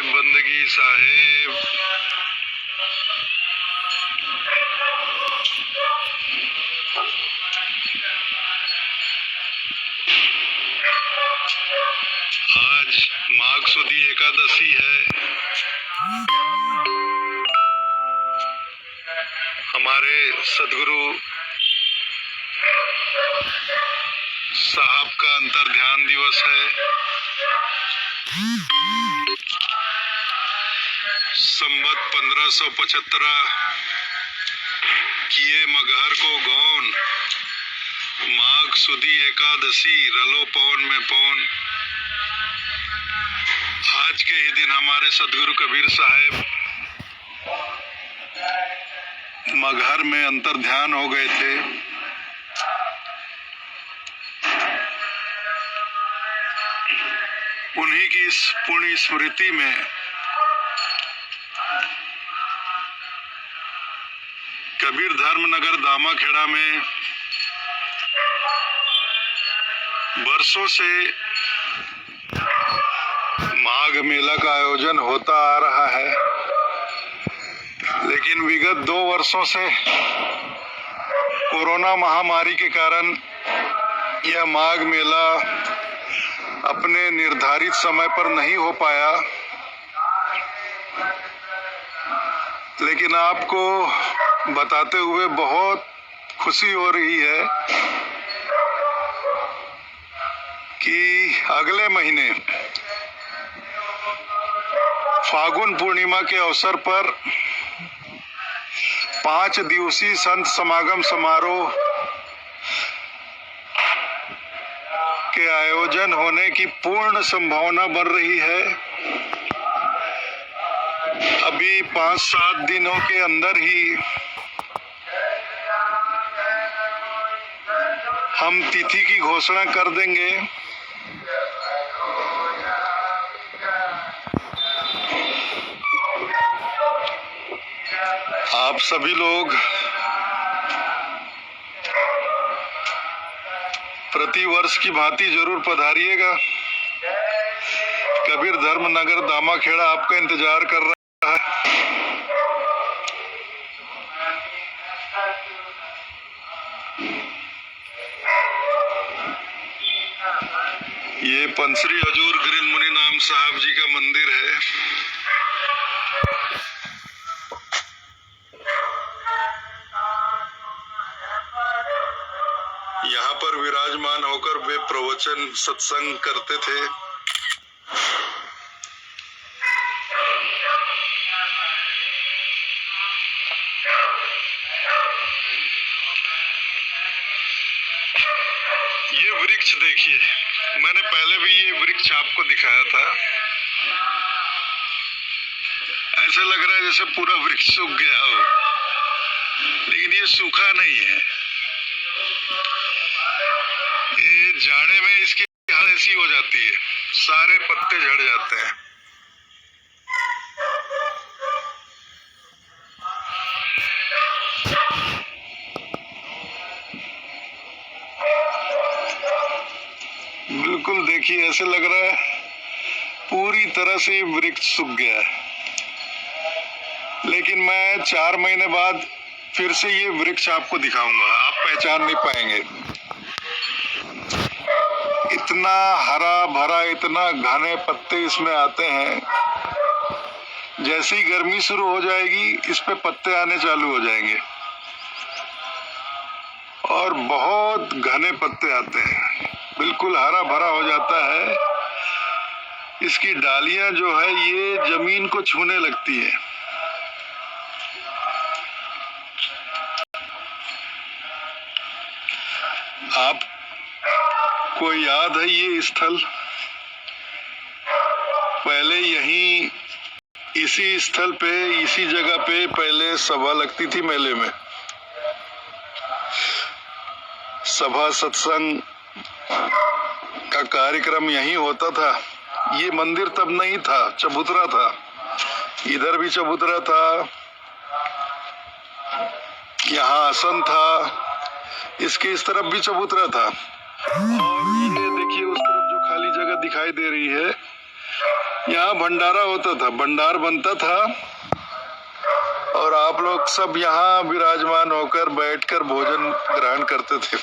बंदगी साहेब। आज माघ सुदी एकादशी है। हमारे सदगुरु साहब का अंतर ध्यान दिवस है। संवत 1575 किए मगहर को गौन, माघ सुदी एकादशी रलो पौन में पौन। आज के ही दिन हमारे सदगुरु कबीर साहब मगहर में अंतर ध्यान हो गए थे। उन्हीं की इस पुण्य स्मृति में कबीर धर्मनगर दामाखेड़ा में वर्षों से माघ मेला का आयोजन होता आ रहा है, लेकिन विगत 2 वर्षों से कोरोना महामारी के कारण यह माघ मेला अपने निर्धारित समय पर नहीं हो पाया। लेकिन आपको बताते हुए बहुत खुशी हो रही है कि अगले महीने फागुन पूर्णिमा के अवसर पर 5 दिवसीय संत समागम समारोह के आयोजन होने की पूर्ण संभावना बन रही है। अभी 5-7 दिनों के अंदर ही हम तिथि की घोषणा कर देंगे। आप सभी लोग प्रति वर्ष की भांति जरूर पधारिएगा। कबीर धर्मनगर दामाखेड़ा आपका इंतजार कर रहा है। ये पंसरी हजूर गिरिन मुनि नाम साहब जी का मंदिर है। यहाँ पर विराजमान होकर वे प्रवचन सत्संग करते थे। ये वृक्ष देखिए, मैंने पहले भी ये वृक्ष आपको दिखाया था। ऐसे लग रहा है जैसे पूरा वृक्ष सूख गया हो, लेकिन ये सूखा नहीं है। ये जाड़े में इसकी हालत ऐसी हो जाती है, सारे पत्ते झड़ जाते हैं। बिल्कुल देखिए, ऐसे लग रहा है पूरी तरह से ये वृक्ष सूख गया है। लेकिन मैं 4 महीने बाद फिर से ये वृक्ष आपको दिखाऊंगा, आप पहचान नहीं पाएंगे। इतना हरा भरा, इतना घने पत्ते इसमें आते हैं। जैसे ही गर्मी शुरू हो जाएगी, इस पे पत्ते आने चालू हो जाएंगे और बहुत घने पत्ते आते हैं। बिल्कुल हरा भरा हो जाता है। इसकी डालियां जो है ये जमीन को छूने लगती है। आपको याद है ये स्थल? पहले यहीं इसी स्थल पे, इसी जगह पे पहले सभा लगती थी मेले में। सभा सत्संग का कार्यक्रम यहीं होता था। ये मंदिर तब नहीं था, चबूतरा था। इधर भी चबूतरा था, यहाँ आसन था, इसके इस तरफ भी चबूतरा था। और ये देखिए उस तरफ जो खाली जगह दिखाई दे रही है, यहाँ भंडारा होता था, भंडार बनता था और आप लोग सब यहाँ विराजमान होकर बैठकर भोजन ग्रहण करते थे।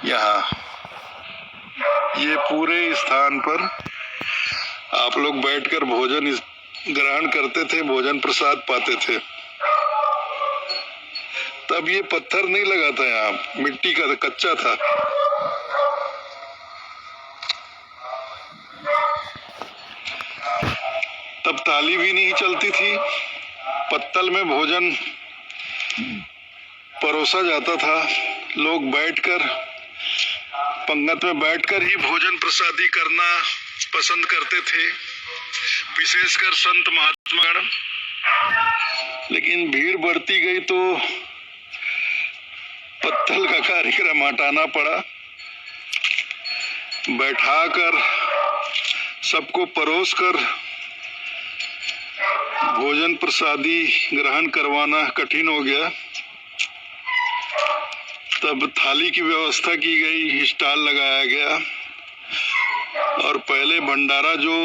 यहाँ ये पूरे स्थान पर आप लोग बैठकर भोजन ग्रहण करते थे, भोजन प्रसाद पाते थे। तब ये पत्थर नहीं लगा था, यहाँ मिट्टी का था, कच्चा था। तब ताली भी नहीं चलती थी, पत्तल में भोजन परोसा जाता था। लोग बैठकर पंगत में बैठकर ही भोजन प्रसादी करना पसंद करते थे, विशेषकर संत महात्मा। लेकिन भीड़ बढ़ती गई तो पत्तल का कार्यक्रम हटाना पड़ा। बैठाकर सबको परोसकर भोजन प्रसादी ग्रहण करवाना कठिन हो गया। तब थाली की व्यवस्था की गई, स्टॉल लगाया गया और पहले भंडारा जो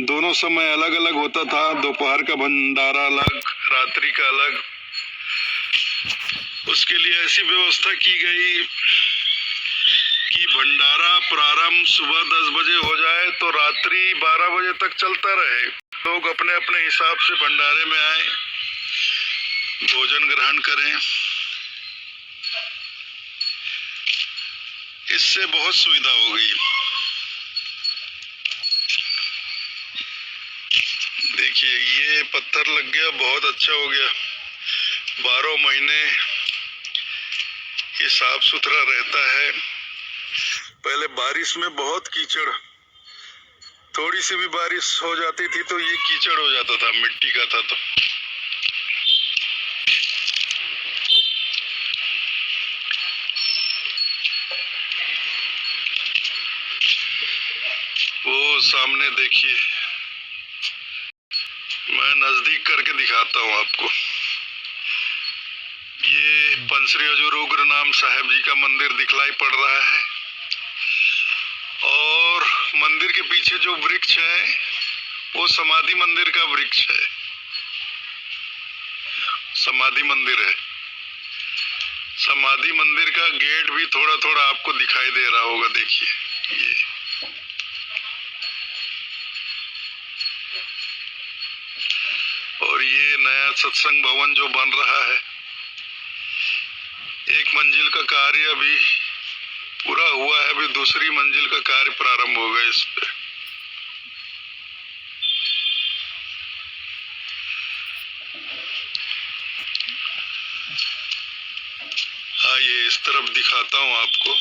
दोनों समय अलग अलग होता था, दोपहर का भंडारा अलग, रात्रि का अलग, उसके लिए ऐसी व्यवस्था की गई कि भंडारा प्रारंभ सुबह 10 बजे हो जाए तो रात्रि 12 बजे तक चलता रहे। लोग अपने अपने हिसाब से भंडारे में आए, भोजन ग्रहण करें। इससे बहुत सुविधा हो गई। देखिए ये पत्थर लग गया, बहुत अच्छा हो गया। 12 महीने ये साफ सुथरा रहता है। पहले बारिश में बहुत कीचड़, थोड़ी सी भी बारिश हो जाती थी तो ये कीचड़ हो जाता था, मिट्टी का था। तो वो सामने देखिए, मैं नजदीक करके दिखाता हूँ आपको। ये पंसरी हजूर उग्र नाम साहेब जी का मंदिर दिखलाई पड़ रहा है और मंदिर के पीछे जो वृक्ष है वो समाधि मंदिर का वृक्ष है, समाधि मंदिर है। समाधि मंदिर का गेट भी थोड़ा थोड़ा आपको दिखाई दे रहा होगा, देखिए ये। और ये नया सत्संग भवन जो बन रहा है, 1 मंजिल का कार्य अभी पूरा हुआ है, अभी दूसरी मंजिल का कार्य प्रारंभ होगा इस पे। आइए इस तरफ दिखाता हूँ आपको।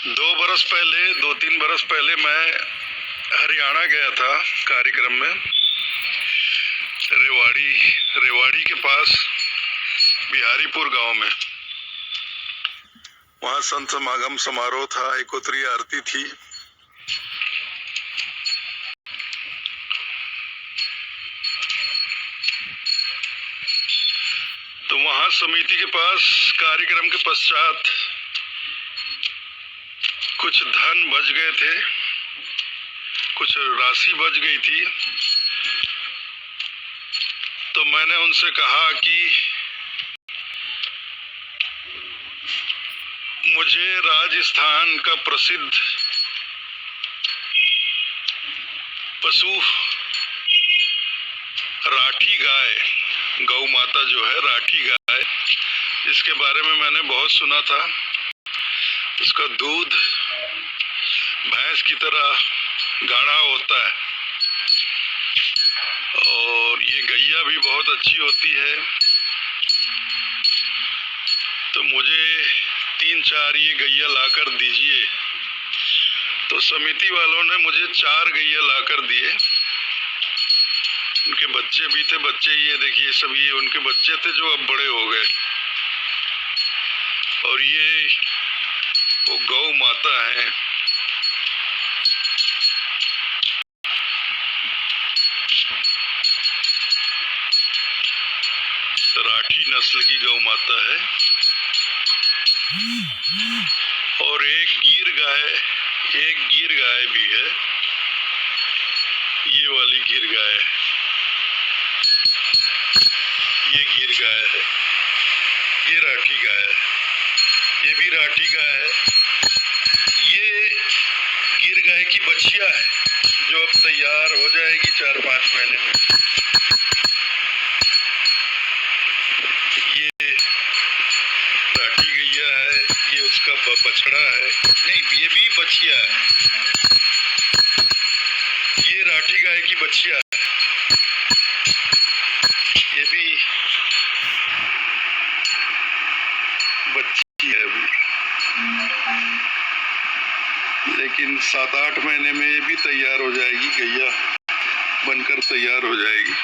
2-3 बरस पहले मैं हरियाणा गया था कार्यक्रम में, रेवाड़ी के पास बिहारीपुर गांव में। वहां संत समागम समारोह था, एकोत्तरीय आरती थी। तो वहां समिति के पास कार्यक्रम के पश्चात कुछ धन बच गए थे, कुछ राशि बच गई थी। तो मैंने उनसे कहा कि मुझे राजस्थान का प्रसिद्ध पशु राठी गाय, गौ माता जो है राठी गाय, इसके बारे में मैंने बहुत सुना था। इसका दूध भैंस की तरह गाढ़ा होता है और ये गैया भी बहुत अच्छी होती है। तो मुझे 3-4 ये गैया लाकर दीजिए। तो समिति वालों ने मुझे 4 गैया लाकर दिए। उनके बच्चे भी थे, बच्चे ये देखिए सब, ये उनके बच्चे थे जो अब बड़े हो गए। और ये वो गौ माता है। राठी नस्ल की गौ माता है। और एक गिर गाय एक गिर गाय भी है, ये वाली गिर गाय, ये गिर गाय है, ये राठी गाय है, ये भी राठी गाय है। ये गिर गाय की बच्चिया है जो अब तैयार हो जाएगी 4-5 महीने में। ये राठी गैया है, ये उसका बछड़ा है, नहीं ये भी बच्चिया है, ये राठी गाय की बच्चिया है, ये भी बच्ची है अभी, लेकिन 7-8 महीने में ये भी तैयार हो जाएगी, गैया बनकर तैयार हो जाएगी।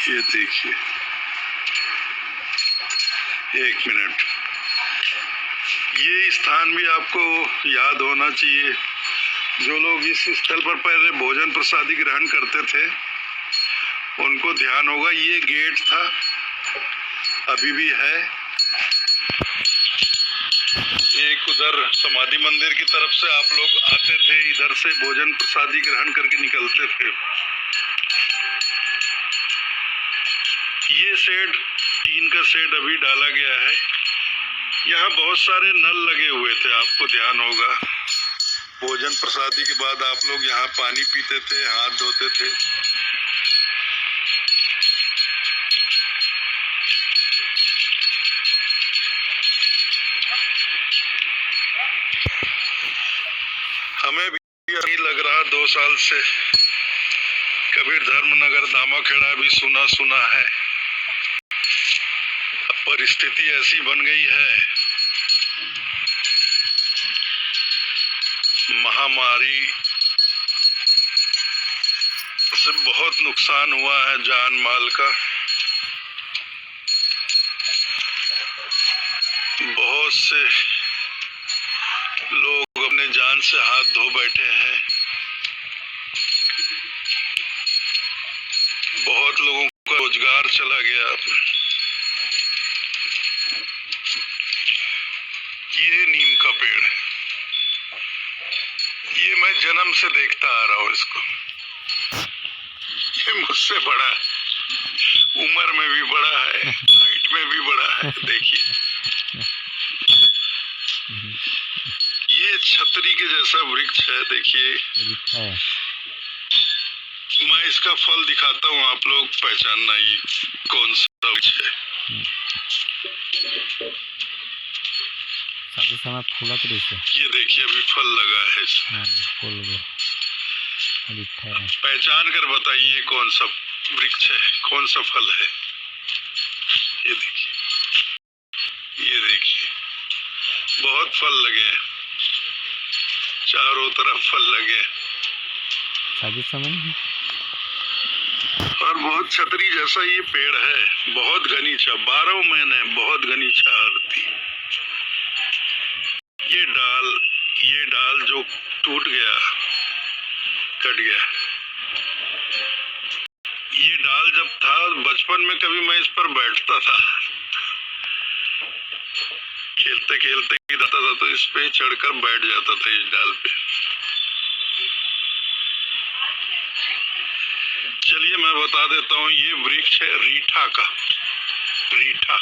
ये देखिए, 1 मिनट, ये स्थान भी आपको याद होना चाहिए। जो लोग इस स्थल पर पहले भोजन प्रसादी ग्रहण करते थे उनको ध्यान होगा, ये गेट था, अभी भी है। एक उधर समाधि मंदिर की तरफ से आप लोग आते थे, इधर से भोजन प्रसादी ग्रहण करके निकलते थे। ये शेड, टीन का शेड अभी डाला गया है। यहाँ बहुत सारे नल लगे हुए थे, आपको ध्यान होगा। भोजन प्रसादी के बाद आप लोग यहाँ पानी पीते थे, हाथ धोते थे। हमें भी यही लग रहा 2 साल से, कबीर धर्मनगर दामाखेड़ा भी सुना सुना है। परिस्थिति ऐसी बन गई है, महामारी से बहुत नुकसान हुआ है जान माल का। बहुत से लोग अपने जान से हाथ धो बैठे हैं। बहुत लोगों का रोजगार चला गया। ये नीम का पेड़, ये मैं जन्म से देखता आ रहा हूँ इसको। ये मुझसे बड़ा है, उम्र में भी बड़ा है, हाइट में भी बड़ा है। देखिए, ये छतरी के जैसा वृक्ष है। देखिए, मैं इसका फल दिखाता हूँ, आप लोग पहचानना ये कौन सा वृक्ष है। ये देखिए, अभी फल लगा है इसमें। पहचान कर बताइए कौन सा वृक्ष है, कौन सा फल है। ये देखिए, ये देखिए, बहुत फल लगे हैं, चारों तरफ फल लगे। और बहुत छतरी जैसा ये पेड़ है, बहुत घनी छाया, 12 महीने बहुत घनी छाया रहती। ये डाल जो टूट गया, कट गया, ये डाल जब था बचपन में, कभी मैं इस पर बैठता था, खेलते खेलते गिरता था तो इस पे चढ़कर बैठ जाता था, इस डाल पे। चलिए मैं बता देता हूँ, ये वृक्ष है रीठा का, रीठा।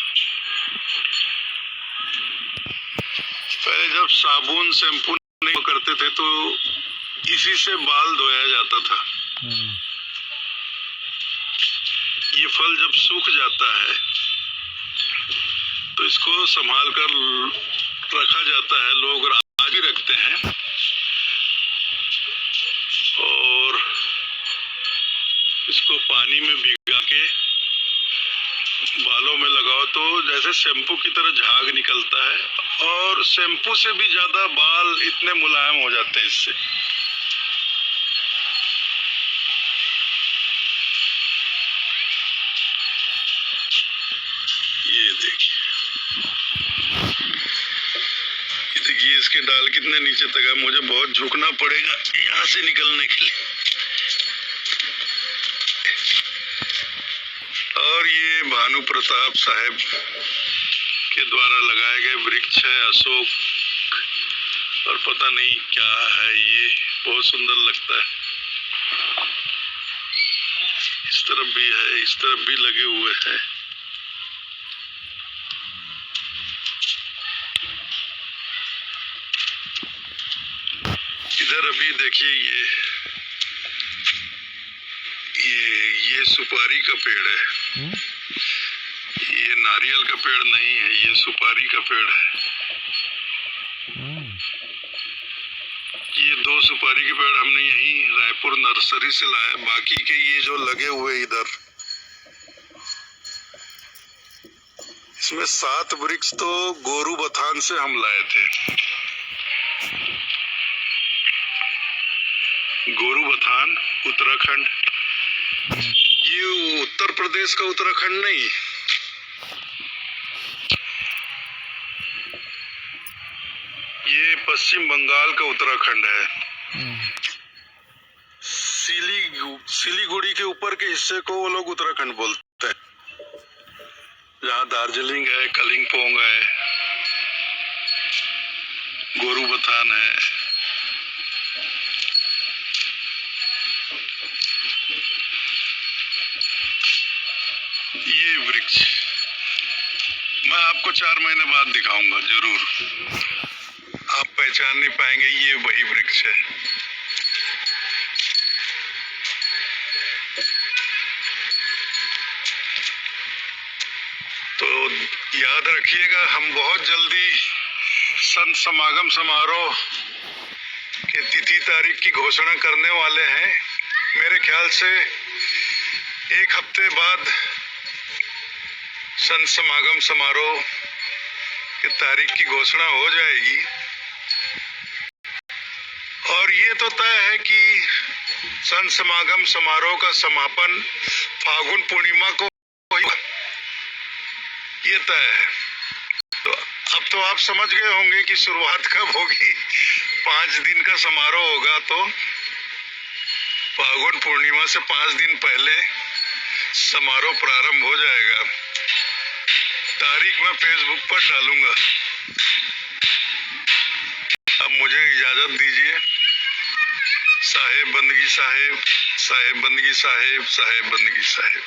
पहले जब साबुन शैम्पू नहीं करते थे तो इसी से बाल धोया जाता था। ये फल जब सूख जाता है तो इसको संभाल कर रखा जाता है, लोग आज भी रखते हैं। और इसको पानी में भिगा के बालों में लगाओ तो जैसे शैम्पू की तरह झाग निकलता है, और शैम्पू से भी ज्यादा बाल इतने मुलायम हो जाते हैं इससे। ये देखिए, देखिए इसके डाल कितने नीचे तक है, मुझे बहुत झुकना पड़ेगा यहाँ से निकलने के लिए। और ये भानु प्रताप साहब के द्वारा लगाए गए वृक्ष है, अशोक, और पता नहीं क्या है ये, बहुत सुंदर लगता है। इस तरफ भी है, इस तरफ भी लगे हुए हैं। इधर अभी देखिए ये सुपारी का पेड़ है। ये नारियल का पेड़ नहीं है, ये सुपारी का पेड़ है। ये 2 सुपारी के पेड़ हमने यहीं रायपुर नर्सरी से लाए। बाकी के ये जो लगे हुए इधर, इसमें 7 वृक्ष तो गोरुबथान से हम लाए थे। गोरुबथान उत्तराखंड, ये उत्तर प्रदेश का उत्तराखंड नहीं, ये पश्चिम बंगाल का उत्तराखंड है। सिलीगुड़ी के ऊपर के हिस्से को वो लोग उत्तराखंड बोलते हैं, जहाँ दार्जिलिंग है, कलिंपोंग है, गोरुबथान है। ये वृक्ष मैं आपको 4 महीने बाद दिखाऊंगा जरूर, आप पहचान नहीं पाएंगे, ये वही वृक्ष है। तो याद रखिएगा, हम बहुत जल्दी संत समागम समारोह के तिथि तारीख की घोषणा करने वाले हैं। मेरे ख्याल से 1 हफ्ते बाद संत समागम समारोह की तारीख की घोषणा हो जाएगी। और ये तो तय है कि संत समागम समारोह का समापन फागुन पूर्णिमा को होगा, ये तय है। तो अब तो आप समझ गए होंगे कि शुरुआत कब होगी। 5 दिन का समारोह होगा, तो फागुन पूर्णिमा से 5 दिन पहले समारोह प्रारंभ हो जाएगा। तारीख मैं फेसबुक पर डालूंगा। अब मुझे इजाजत दीजिए। साहेब बंदगी साहेब, साहेब बंदगी साहेब, साहेब बंदगी साहेब।